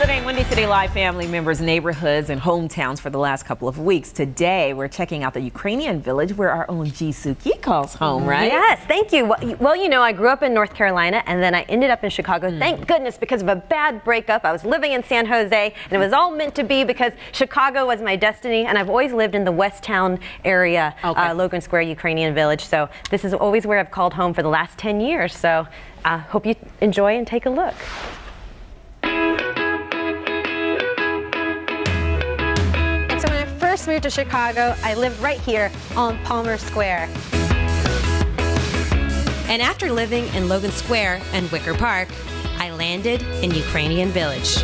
Visiting Windy City Live family members' neighborhoods and hometowns for the last couple of weeks. Today, we're checking out the Ukrainian village where our own Jisuki calls home, right? Yes, thank you. Well, you know, I grew up in North Carolina and then I ended up in Chicago. Thank goodness, because of a bad breakup. I was living in San Jose and it was all meant to be because Chicago was my destiny, and I've always lived in the West Town area, Logan Square, Ukrainian village. So this is always where I've called home for the last 10 years. So I hope you enjoy and take a look. So when I first moved to Chicago, I lived right here on Palmer Square. And after living in Logan Square and Wicker Park, I landed in Ukrainian Village.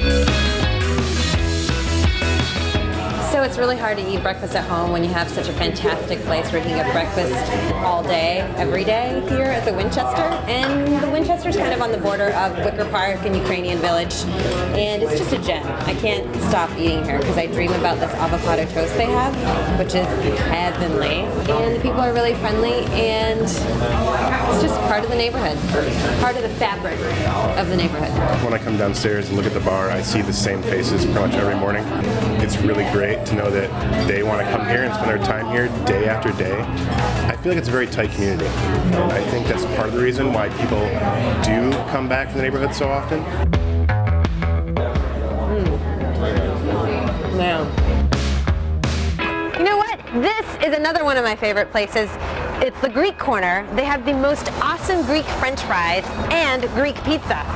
So it's really hard to eat breakfast at home when you have such a fantastic place where you can get breakfast all day, every day here at the Winchester. And the Winchester's kind of on the border of Wicker Park and Ukrainian Village. And it's just a gem. I can't stop eating here because I dream about this avocado toast they have, which is heavenly. And the people are really friendly, and it's just part of the neighborhood, part of the fabric of the neighborhood. When I come downstairs and look at the bar, I see the same faces pretty much every morning. It's really great to know that they want to come here and spend their time here day after day. I feel like it's a very tight community, and I think that's part of the reason why people do come back to the neighborhood so often. Wow. You know what? This is another one of my favorite places. It's the Greek Corner. They have the most awesome Greek French fries and Greek pizza.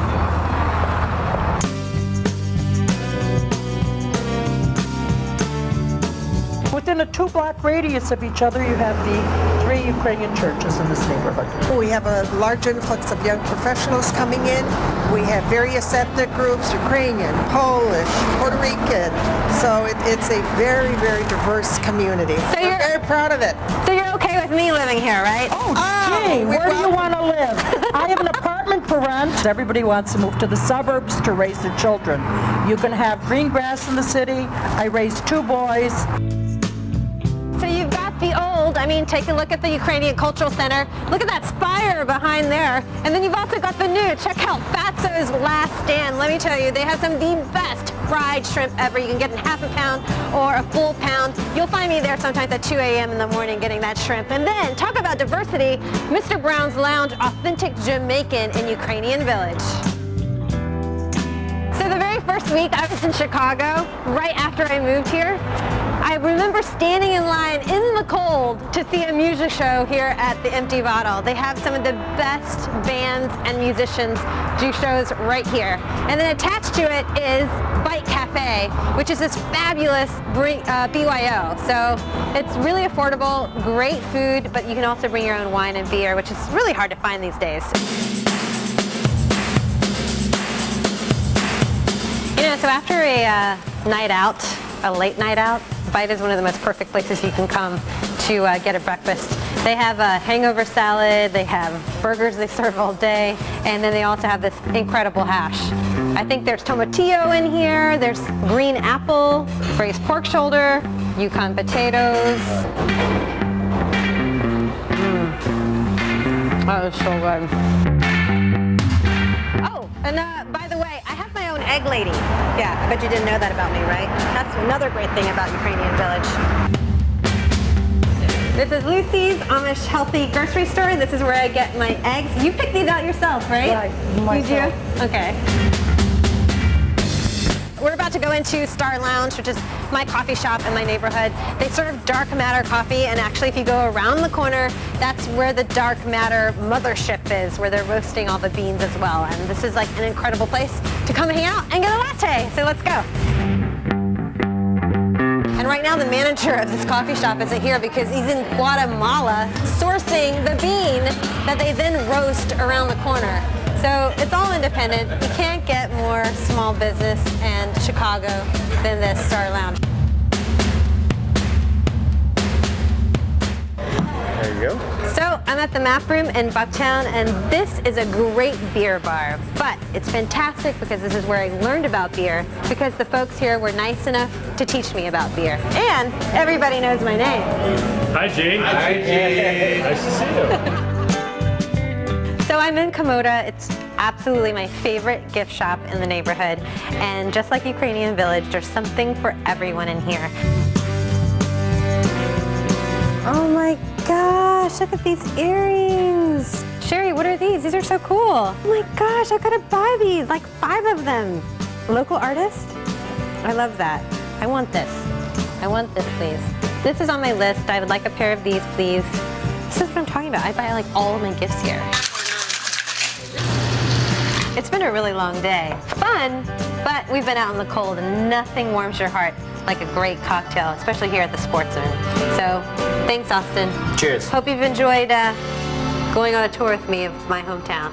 Within a 2-block radius of each other, you have the 3 Ukrainian churches in this neighborhood. We have a large influx of young professionals coming in. We have various ethnic groups, Ukrainian, Polish, Puerto Rican. So it's a very, very diverse community. So we're very proud of it. So you're okay with me living here, right? Oh, gee, where do you want to live? I have an apartment for rent. Everybody wants to move to the suburbs to raise their children. You can have green grass in the city. I raised 2 boys. So you've got the old, take a look at the Ukrainian Cultural Center. Look at that spire behind there. And then you've also got the new. Check out Fatso's Last Stand. Let me tell you, they have some of the best fried shrimp ever. You can get in half a pound or a full pound. You'll find me there sometimes at 2 a.m. in the morning getting that shrimp. And then, talk about diversity, Mr. Brown's Lounge, authentic Jamaican in Ukrainian Village. So the very first week I was in Chicago, right after I moved here, I remember standing in line in the cold to see a music show here at the Empty Bottle. They have some of the best bands and musicians do shows right here. And then attached to it is Bite Cafe, which is this fabulous BYO. So it's really affordable, great food, but you can also bring your own wine and beer, which is really hard to find these days. You know, so after a night out, a late night out, Bite is one of the most perfect places you can come to get a breakfast. They have a hangover salad, they have burgers they serve all day, and then they also have this incredible hash. I think there's tomatillo in here, there's green apple, braised pork shoulder, Yukon potatoes. That is so good. Oh, and by the way, I have my own egg lady. Yeah, I bet you didn't know that about me, right? That's another great thing about Ukrainian Village. This is Lucy's Amish Healthy Grocery Store. This is where I get my eggs. You pick these out yourself, right? Right, myself. You do? Okay. We're about to go into Star Lounge, which is my coffee shop in my neighborhood. They serve dark matter coffee, and actually if you go around the corner, that's where the dark matter mothership is, where they're roasting all the beans as well. And this is like an incredible place to come hang out and get a latte. So let's go. And right now the manager of this coffee shop isn't here because he's in Guatemala sourcing the bean that they then roast around the corner. So it's all independent. You can't get more small business and Chicago than this Star Lounge. There you go. So I'm at the Map Room in Bucktown, and this is a great beer bar. But it's fantastic because this is where I learned about beer, because the folks here were nice enough to teach me about beer. And everybody knows my name. Hi, Jane. Hi, Jane. Nice to see you. So I'm in Komoda. It's absolutely my favorite gift shop in the neighborhood. And just like Ukrainian Village, there's something for everyone in here. Oh my gosh, look at these earrings. Sherry, what are these? These are so cool. Oh my gosh, I gotta buy these, like 5 of them. Local artist? I love that. I want this. I want this, please. This is on my list. I would like a pair of these, please. This is what I'm talking about. I buy like all of my gifts here. It's been a really long day. Fun, but we've been out in the cold and nothing warms your heart like a great cocktail, especially here at the Sportsman. So, thanks, Austin. Cheers. Hope you've enjoyed going on a tour with me of my hometown.